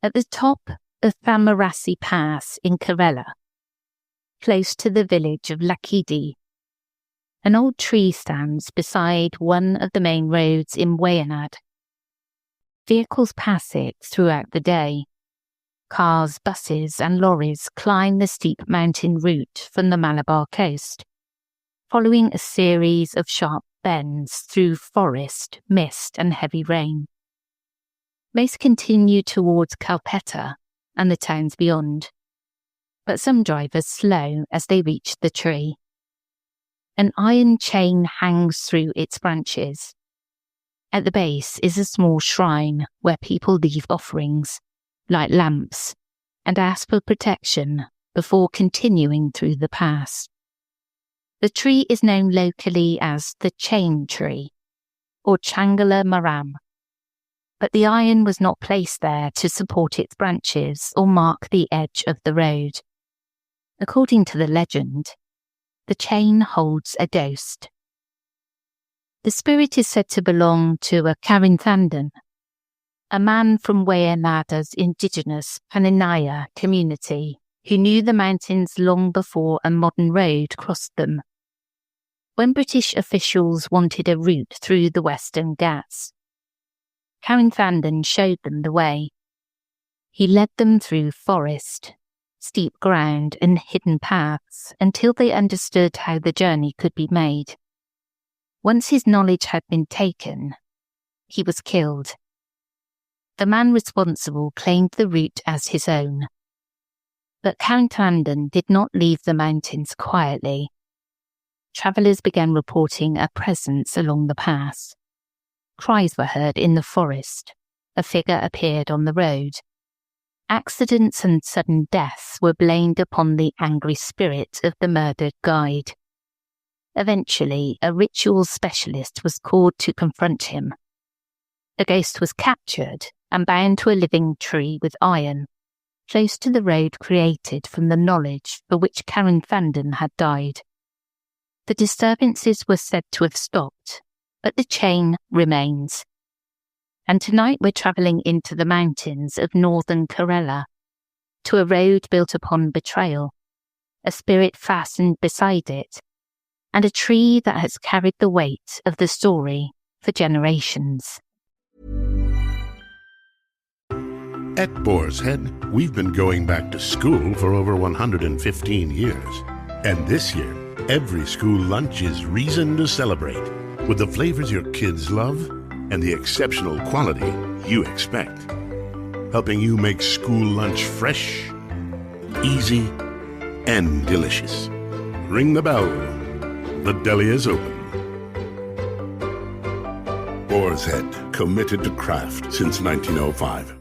At the top of Thamarassi Pass in Kerala, close to the village of Lakidi, an old tree stands beside one of the main roads in Wayanad. Vehicles pass it throughout the day. Cars, buses and lorries climb the steep mountain route from the Malabar coast, following a series of sharp bends through forest, mist and heavy rain. Most continue towards Kalpetta and the towns beyond, but some drivers slow as they reach the tree. An iron chain hangs through its branches. At the base is a small shrine where people leave offerings, light lamps, and ask for protection before continuing through the pass. The tree is known locally as the chain tree, or Changala Maram, but the iron was not placed there to support its branches or mark the edge of the road. According to the legend, the chain holds a ghost. The spirit is said to belong to a Karinthandan, a man from Wayanad's indigenous Paninaya community who knew the mountains long before a modern road crossed them. When British officials wanted a route through the Western Ghats, Karinthandan showed them the way. He led them through forest, steep ground and hidden paths until they understood how the journey could be made. Once his knowledge had been taken, he was killed. The man responsible claimed the route as his own. But Karinthandan did not leave the mountains quietly. Travellers began reporting a presence along the pass. Cries were heard in the forest. A figure appeared on the road. Accidents and sudden deaths were blamed upon the angry spirit of the murdered guide. Eventually, a ritual specialist was called to confront him. The ghost was captured and bound to a living tree with iron, close to the road created from the knowledge for which Karinthandan had died. The disturbances were said to have stopped, but the chain remains. And tonight we're travelling into the mountains of northern Kerala, to a road built upon betrayal, a spirit fastened beside it, and a tree that has carried the weight of the story for generations. At Boar's Head, we've been going back to school for over 115 years. And this year, every school lunch is reason to celebrate with the flavors your kids love and the exceptional quality you expect. Helping you make school lunch fresh, easy, and delicious. Ring the bell. The deli is open. Boar's Head, committed to craft since 1905.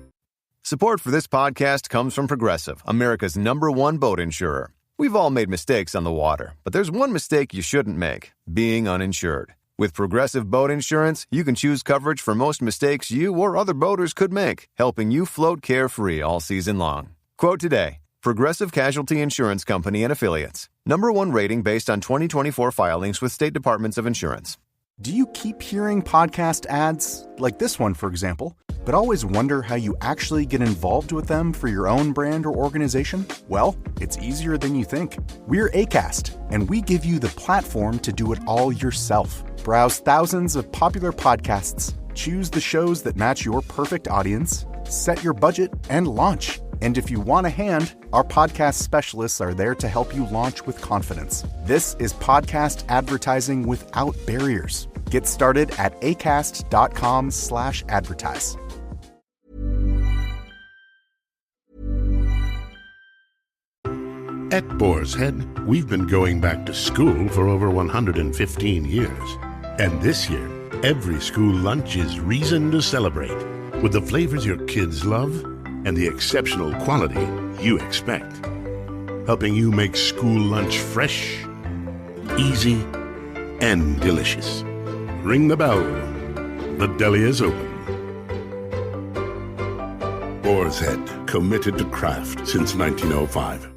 Support for this podcast comes from Progressive, America's #1 boat insurer. We've all made mistakes on the water, but there's one mistake you shouldn't make: being uninsured. With Progressive Boat Insurance, you can choose coverage for most mistakes you or other boaters could make, helping you float carefree all season long. Quote today: Progressive Casualty Insurance Company and Affiliates. #1 rating based on 2024 filings with state departments of insurance. Do you keep hearing podcast ads, like this one, for example, but always wonder how you actually get involved with them for your own brand or organization? Well, it's easier than you think. We're Acast, and we give you the platform to do it all yourself. Browse thousands of popular podcasts, choose the shows that match your perfect audience, set your budget, and launch. And if you want a hand, our podcast specialists are there to help you launch with confidence. This is podcast advertising without barriers. Get started at acast.com/advertise. At Boar's Head, we've been going back to school for over 115 years. And this year, every school lunch is reason to celebrate with the flavors your kids love and the exceptional quality you expect. Helping you make school lunch fresh, easy, and delicious. Ring the bell. The deli is open. Boar's Head, committed to craft since 1905.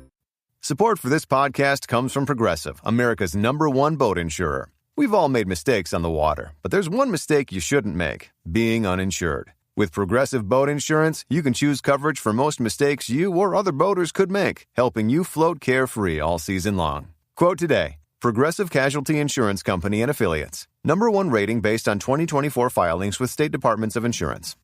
Support for this podcast comes from Progressive, America's #1 boat insurer. We've all made mistakes on the water, but there's one mistake you shouldn't make: being uninsured. With Progressive Boat Insurance, you can choose coverage for most mistakes you or other boaters could make, helping you float carefree all season long. Quote today. Progressive Casualty Insurance Company and Affiliates. #1 rating based on 2024 filings with state departments of insurance.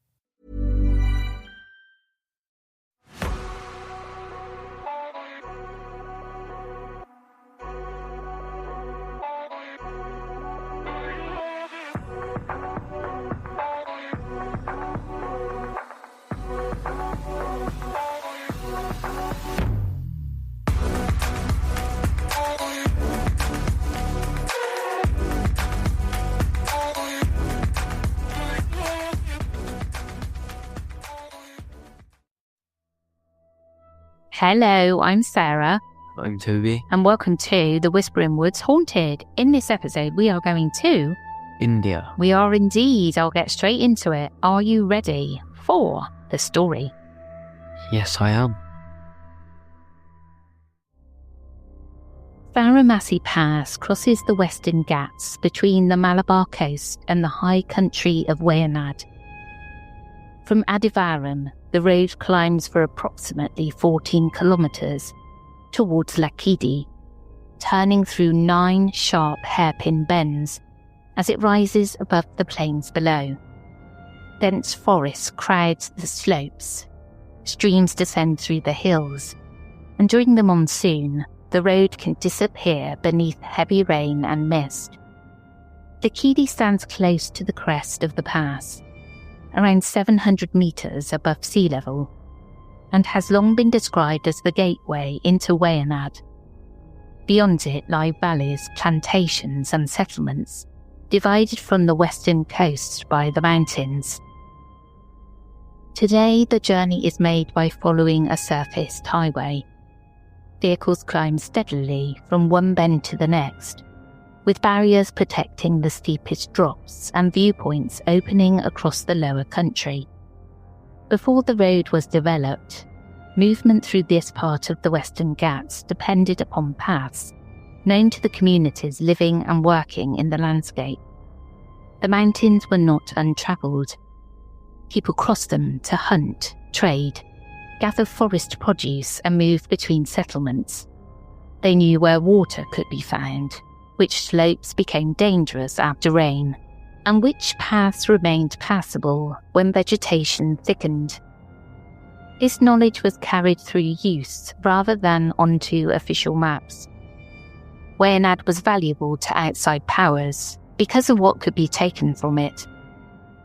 Hello, I'm Sarah. I'm Toby. And welcome to The Whispering Woods Haunted. In this episode, we are going to India. We are indeed. I'll get straight into it. Are you ready for the story? Yes, I am. Varanasi Pass crosses the Western Ghats between the Malabar coast and the high country of Wayanad. From Adivaram, the road climbs for approximately 14 kilometres towards Lakidi, turning through 9 sharp hairpin bends as it rises above the plains below. Dense forests crowd the slopes, streams descend through the hills, and during the monsoon, the road can disappear beneath heavy rain and mist. Lakidi stands close to the crest of the pass, around 700 metres above sea level, and has long been described as the gateway into Wayanad. Beyond it lie valleys, plantations and settlements, divided from the western coast by the mountains. Today the journey is made by following a surfaced highway. Vehicles climb steadily from one bend to the next, with barriers protecting the steepest drops and viewpoints opening across the lower country. Before the road was developed, movement through this part of the Western Ghats depended upon paths known to the communities living and working in the landscape. The mountains were not untravelled. People crossed them to hunt, trade, gather forest produce and move between settlements. They knew where water could be found, which slopes became dangerous after rain, and which paths remained passable when vegetation thickened. This knowledge was carried through use rather than onto official maps. Wayanad was valuable to outside powers because of what could be taken from it.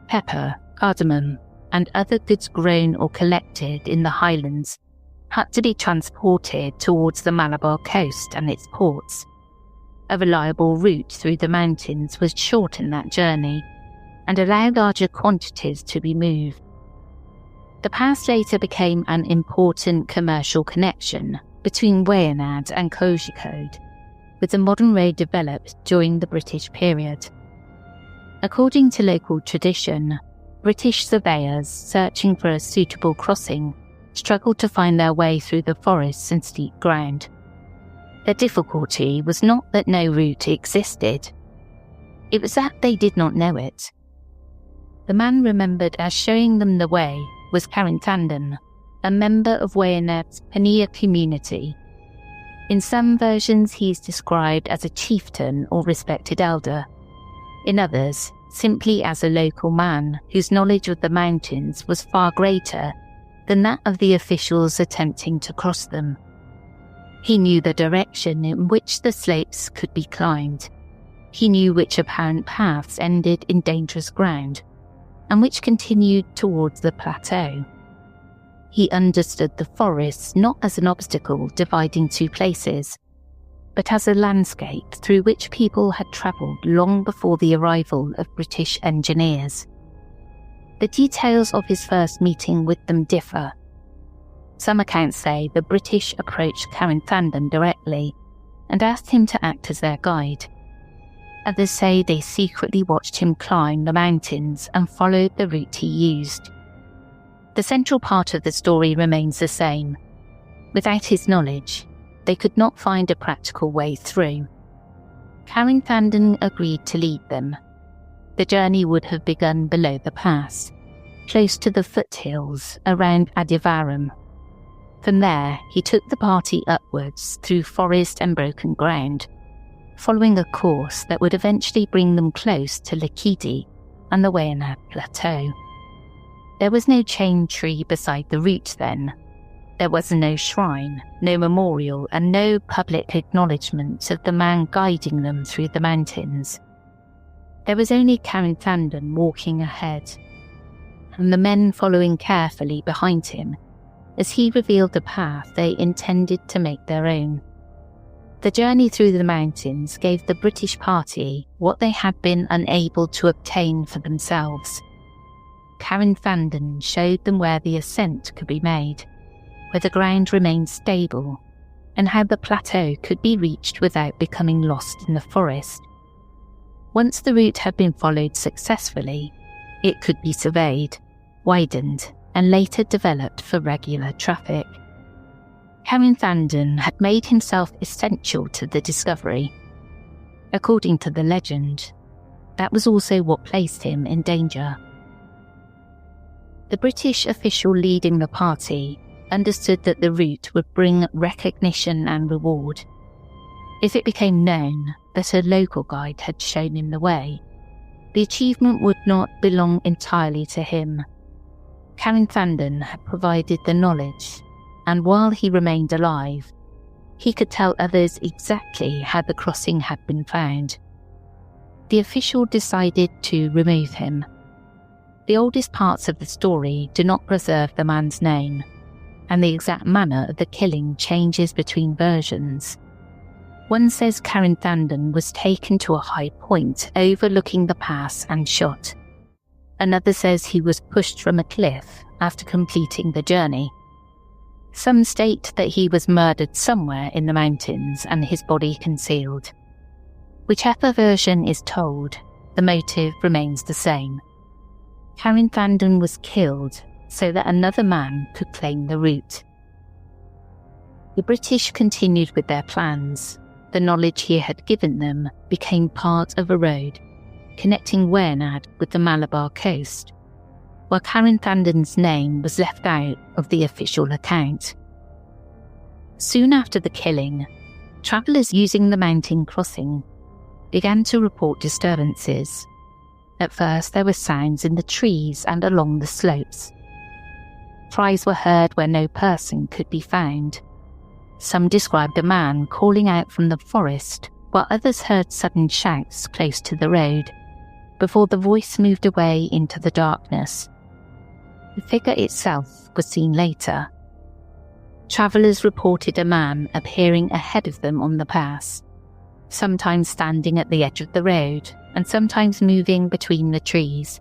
Pepper, cardamom, and other goods grown or collected in the highlands had to be transported towards the Malabar coast and its ports. A reliable route through the mountains would shorten that journey and allow larger quantities to be moved. The pass later became an important commercial connection between Wayanad and Kozhikode, with the modern road developed during the British period. According to local tradition, British surveyors searching for a suitable crossing struggled to find their way through the forests and steep ground. The difficulty was not that no route existed. It was that they did not know it. The man remembered as showing them the way was Karinthandan, a member of Wayanad's Paniya community. In some versions he is described as a chieftain or respected elder. In others, simply as a local man whose knowledge of the mountains was far greater than that of the officials attempting to cross them. He knew the direction in which the slopes could be climbed. He knew which apparent paths ended in dangerous ground, and which continued towards the plateau. He understood the forests not as an obstacle dividing two places, but as a landscape through which people had travelled long before the arrival of British engineers. The details of his first meeting with them differ. Some accounts say the British approached Karinthandan directly and asked him to act as their guide. Others say they secretly watched him climb the mountains and followed the route he used. The central part of the story remains the same. Without his knowledge, they could not find a practical way through. Karinthandan agreed to lead them. The journey would have begun below the pass, close to the foothills around Adivaram. From there, he took the party upwards through forest and broken ground, following a course that would eventually bring them close to Lakidi and the Wayanad Plateau. There was no chain tree beside the route then. There was no shrine, no memorial, and no public acknowledgement of the man guiding them through the mountains. There was only Karinthandan walking ahead, and the men following carefully behind him as he revealed the path they intended to make their own. The journey through the mountains gave the British party what they had been unable to obtain for themselves. Karinthandan showed them where the ascent could be made, where the ground remained stable, and how the plateau could be reached without becoming lost in the forest. Once the route had been followed successfully, it could be surveyed, widened, and later developed for regular traffic. Karinthandan had made himself essential to the discovery. According to the legend, that was also what placed him in danger. The British official leading the party understood that the route would bring recognition and reward. If it became known that a local guide had shown him the way, the achievement would not belong entirely to him. Karinthandan had provided the knowledge, and while he remained alive, he could tell others exactly how the crossing had been found. The official decided to remove him. The oldest parts of the story do not preserve the man's name, and the exact manner of the killing changes between versions. One says Karinthandan was taken to a high point overlooking the pass and shot. Another says he was pushed from a cliff after completing the journey. Some state that he was murdered somewhere in the mountains and his body concealed. Whichever version is told, the motive remains the same. Karinthandan was killed so that another man could claim the route. The British continued with their plans. The knowledge he had given them became part of a road connecting Wayanad with the Malabar coast, while Karinthandan's name was left out of the official account. Soon after the killing, travellers using the mountain crossing began to report disturbances. At first there were sounds in the trees and along the slopes. Cries were heard where no person could be found. Some described a man calling out from the forest, while others heard sudden shouts close to the road, before the voice moved away into the darkness. The figure itself was seen later. Travellers reported a man appearing ahead of them on the pass, sometimes standing at the edge of the road and sometimes moving between the trees.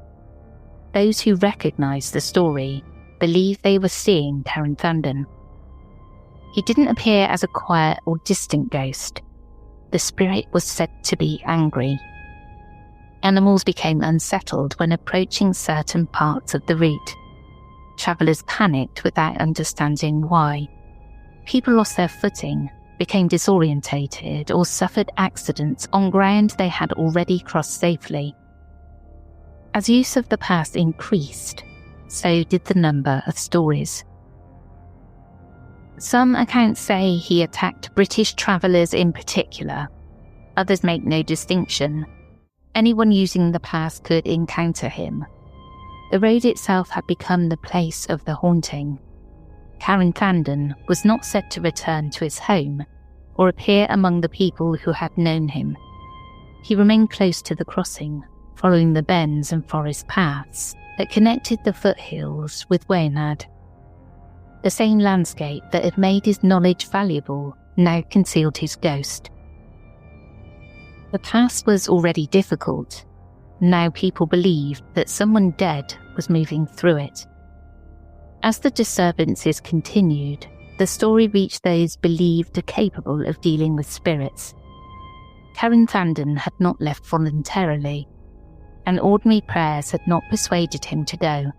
Those who recognised the story believed they were seeing Karinthandan. He didn't appear as a quiet or distant ghost. The spirit was said to be angry. Animals became unsettled when approaching certain parts of the route. Travellers panicked without understanding why. People lost their footing, became disorientated, or suffered accidents on ground they had already crossed safely. As use of the pass increased, so did the number of stories. Some accounts say he attacked British travellers in particular. Others make no distinction. Anyone using the pass could encounter him. The road itself had become the place of the haunting. Karinthandan was not said to return to his home or appear among the people who had known him. He remained close to the crossing, following the bends and forest paths that connected the foothills with Wayanad. The same landscape that had made his knowledge valuable now concealed his ghost. The pass was already difficult. Now people believed that someone dead was moving through it. As the disturbances continued, the story reached those believed capable of dealing with spirits. Karinthandan had not left voluntarily, and ordinary prayers had not persuaded him to go.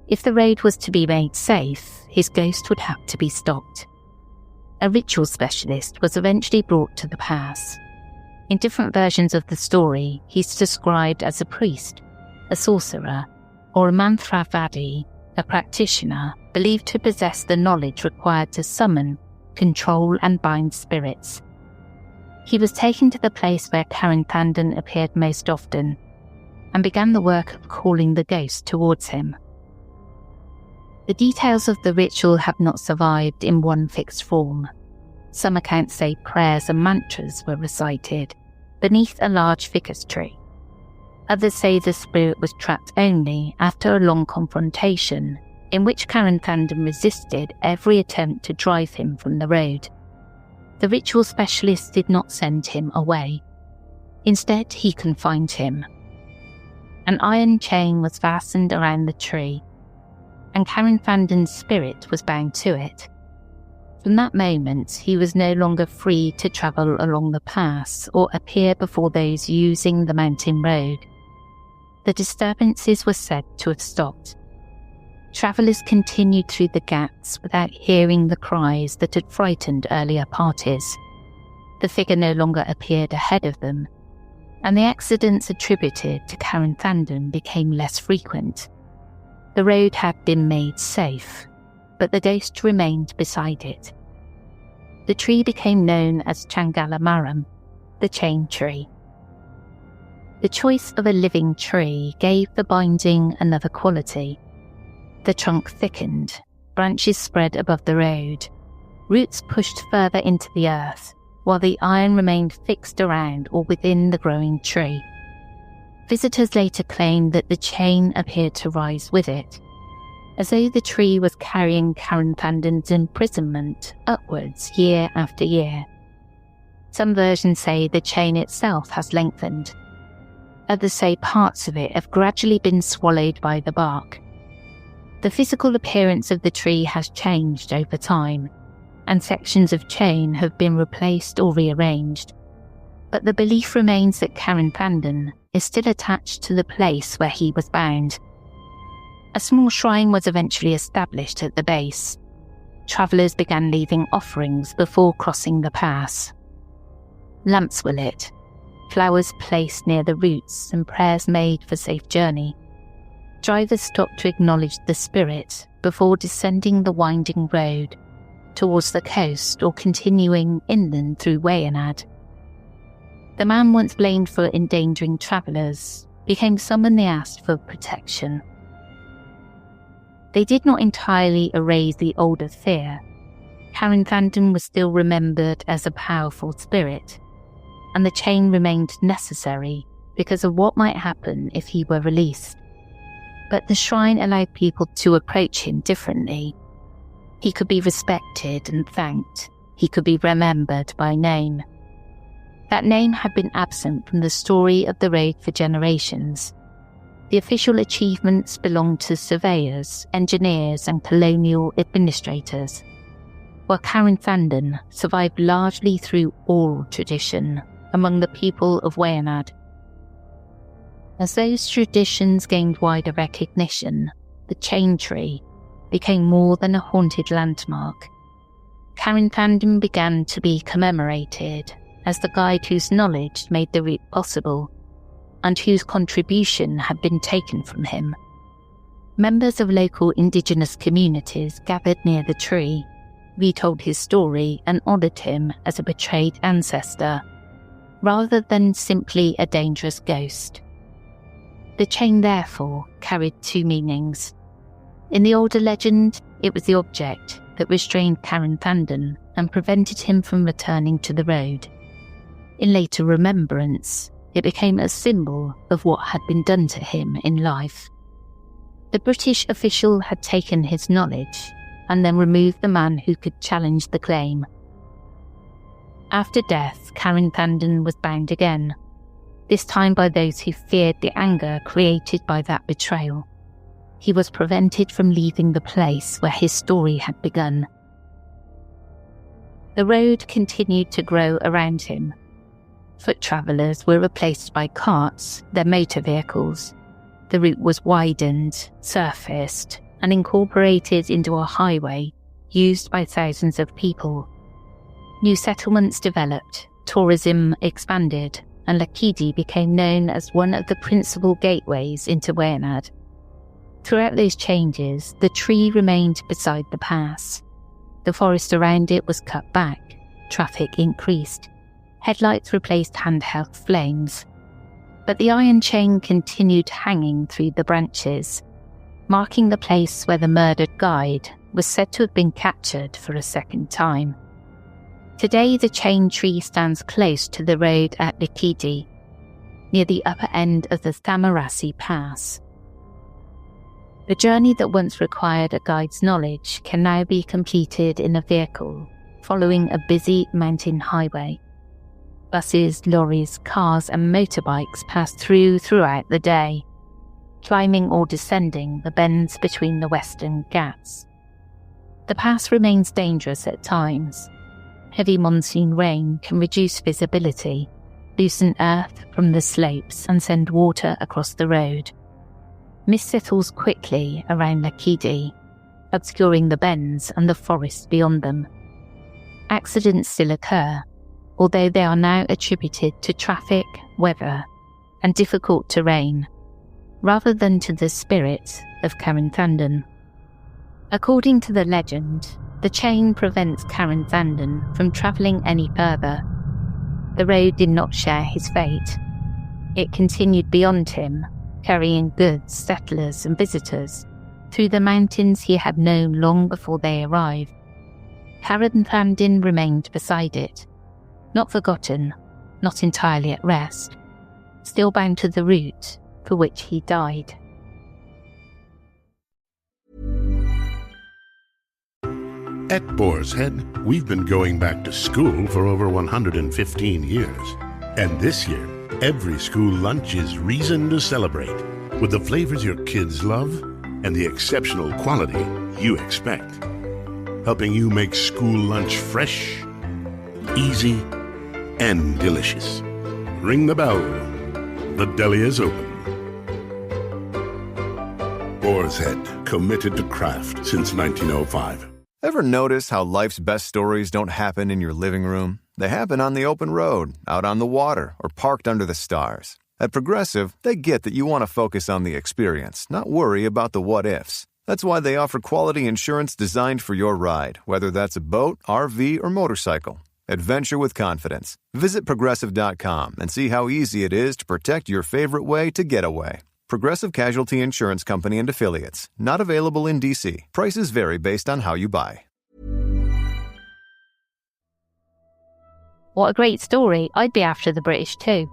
If the road was to be made safe, his ghost would have to be stopped. A ritual specialist was eventually brought to the pass. In different versions of the story, he's described as a priest, a sorcerer, or a mantravadi, a practitioner believed to possess the knowledge required to summon, control and bind spirits. He was taken to the place where Karinthandan appeared most often and began the work of calling the ghost towards him. The details of the ritual have not survived in one fixed form. Some accounts say prayers and mantras were recited beneath a large ficus tree. Others say the spirit was trapped only after a long confrontation in which Karinthandan resisted every attempt to drive him from the road. The ritual specialist did not send him away. Instead, he confined him. An iron chain was fastened around the tree, and Karinthandan's spirit was bound to it. From that moment, he was no longer free to travel along the pass or appear before those using the mountain road. The disturbances were said to have stopped. Travellers continued through the gaps without hearing the cries that had frightened earlier parties. The figure no longer appeared ahead of them, and the accidents attributed to Karinthandan became less frequent. The road had been made safe, but the ghost remained beside it. The tree became known as Changalamaram, the chain tree. The choice of a living tree gave the binding another quality. The trunk thickened, branches spread above the road, roots pushed further into the earth, while the iron remained fixed around or within the growing tree. Visitors later claimed that the chain appeared to rise with it, as though the tree was carrying Karinthandan's imprisonment upwards year after year. Some versions say the chain itself has lengthened. Others say parts of it have gradually been swallowed by the bark. The physical appearance of the tree has changed over time, and sections of chain have been replaced or rearranged. But the belief remains that Karinthandan is still attached to the place where he was bound. A small shrine was eventually established at the base. Travellers began leaving offerings before crossing the pass. Lamps were lit, flowers placed near the roots, and prayers made for safe journey. Drivers stopped to acknowledge the spirit before descending the winding road towards the coast or continuing inland through Wayanad. The man once blamed for endangering travellers became someone they asked for protection. They did not entirely erase the older fear. Karinthandan was still remembered as a powerful spirit, and the chain remained necessary because of what might happen if he were released. But the shrine allowed people to approach him differently. He could be respected and thanked. He could be remembered by name. That name had been absent from the story of the road for generations. The official achievements belonged to surveyors, engineers and colonial administrators, while Karinthandan survived largely through oral tradition among the people of Wayanad. As those traditions gained wider recognition, the chain tree became more than a haunted landmark. Karinthandan began to be commemorated as the guide whose knowledge made the route possible, and whose contribution had been taken from him. Members of local indigenous communities gathered near the tree, retold his story and honoured him as a betrayed ancestor, rather than simply a dangerous ghost. The chain therefore carried two meanings. In the older legend, it was the object that restrained Karinthandan and prevented him from returning to the road. In later remembrance, it became a symbol of what had been done to him in life. The British official had taken his knowledge and then removed the man who could challenge the claim. After death, Karinthandan was bound again, this time by those who feared the anger created by that betrayal. He was prevented from leaving the place where his story had begun. The road continued to grow around him. Foot travellers were replaced by carts, their motor vehicles. The route was widened, surfaced, and incorporated into a highway used by thousands of people. New settlements developed, tourism expanded, and Lakidi became known as one of the principal gateways into Wayanad. Throughout those changes, the tree remained beside the pass. The forest around it was cut back, traffic increased, headlights replaced handheld flames. But the iron chain continued hanging through the branches, marking the place where the murdered guide was said to have been captured for a second time. Today, the chain tree stands close to the road at Lakidi, near the upper end of the Thamarassi Pass. The journey that once required a guide's knowledge can now be completed in a vehicle, following a busy mountain highway. Buses, lorries, cars and motorbikes pass throughout the day, climbing or descending the bends between the Western Ghats. The pass remains dangerous at times. Heavy monsoon rain can reduce visibility, loosen earth from the slopes and send water across the road. Mist settles quickly around Lakidi, obscuring the bends and the forest beyond them. Accidents still occur, although they are now attributed to traffic, weather, and difficult terrain, rather than to the spirit of Karinthandan. According to the legend, the chain prevents Karinthandan from travelling any further. The road did not share his fate. It continued beyond him, carrying goods, settlers and visitors through the mountains he had known long before they arrived. Karinthandan remained beside it, not forgotten, not entirely at rest, still bound to the route for which he died. At Boar's Head, we've been going back to school for over 115 years. And this year, every school lunch is reason to celebrate with the flavors your kids love and the exceptional quality you expect. Helping you make school lunch fresh, easy, and delicious. Ring the bell. The deli is open. Boar's Head, committed to craft since 1905. Ever notice how life's best stories don't happen in your living room? They happen on the open road, out on the water, or parked under the stars. At Progressive, they get that you want to focus on the experience, not worry about the what-ifs. That's why they offer quality insurance designed for your ride, whether that's a boat, RV, or motorcycle. Adventure with confidence. Visit Progressive.com and see how easy it is to protect your favorite way to get away. Progressive Casualty Insurance Company and Affiliates. Not available in D.C. Prices vary based on how you buy. What a great story. I'd be after the British too.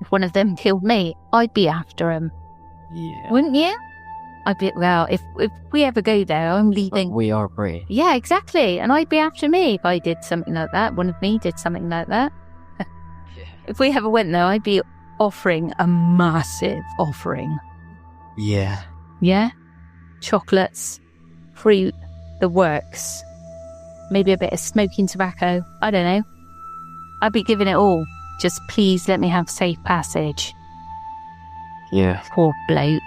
If one of them killed me, I'd be after them. Yeah. Wouldn't you? I'd be, well, if we ever go there, I'm leaving. We are British. Yeah, exactly. And I'd be after me if I did something like that. One of me did something like that. Yeah. If we ever went there, I'd be offering a massive offering. Yeah. Yeah? Chocolates, fruit, the works. Maybe a bit of smoking tobacco. I don't know. I'd be giving it all. Just please let me have safe passage. Yeah. Poor bloke.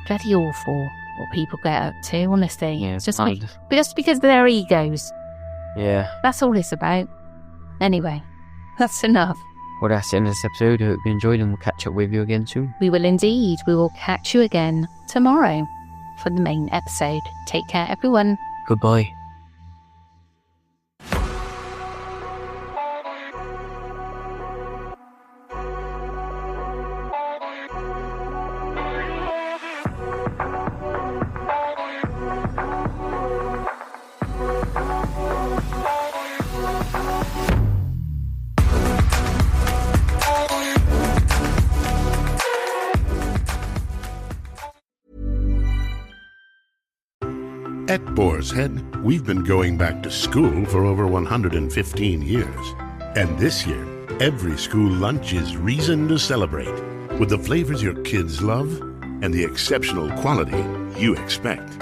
Bloody awful what people get up to, honestly. Yeah, It's just, bad. just because of their egos. Yeah. That's all it's about. Anyway, that's enough. Well, that's the end of this episode. I hope you enjoyed and we'll catch up with you again soon. We will indeed. We will catch you again tomorrow for the main episode. Take care, everyone. Goodbye. At Boar's Head, we've been going back to school for over 115 years. And this year, every school lunch is reason to celebrate with the flavors your kids love and the exceptional quality you expect.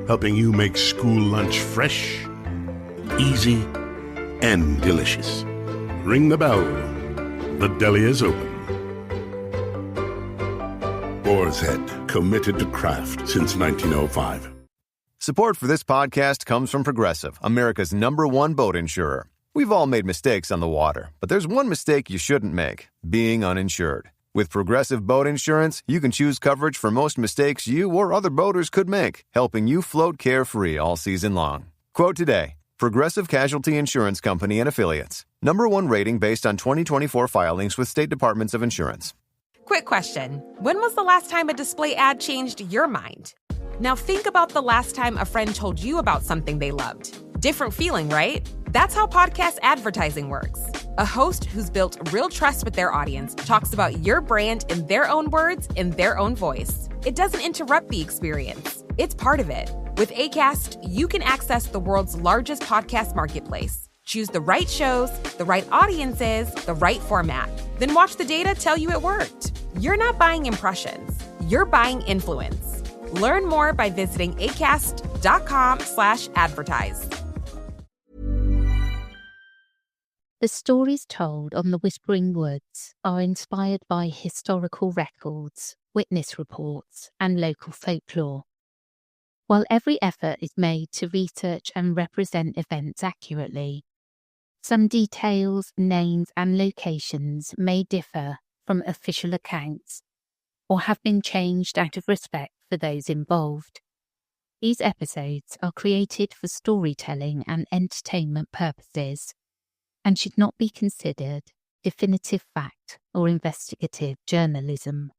Helping you make school lunch fresh, easy, and delicious. Ring the bell. The deli is open. Boar's Head, committed to craft since 1905. Support for this podcast comes from Progressive, America's #1 boat insurer. We've all made mistakes on the water, but there's one mistake you shouldn't make: being uninsured. With Progressive Boat Insurance, you can choose coverage for most mistakes you or other boaters could make, helping you float carefree all season long. Quote today. Progressive Casualty Insurance Company and Affiliates. #1 rating based on 2024 filings with state departments of insurance. Quick question. When was the last time a display ad changed your mind? Now think about the last time a friend told you about something they loved. Different feeling, right? That's how podcast advertising works. A host who's built real trust with their audience talks about your brand in their own words, in their own voice. It doesn't interrupt the experience. It's part of it. With Acast, you can access the world's largest podcast marketplace. Choose the right shows, the right audiences, the right format. Then watch the data tell you it worked. You're not buying impressions. You're buying influence. Learn more by visiting acast.com/advertise. The stories told on the Whispering Woods are inspired by historical records, witness reports, and local folklore. While every effort is made to research and represent events accurately, some details, names, and locations may differ from official accounts or have been changed out of respect for those involved. These episodes are created for storytelling and entertainment purposes and should not be considered definitive fact or investigative journalism.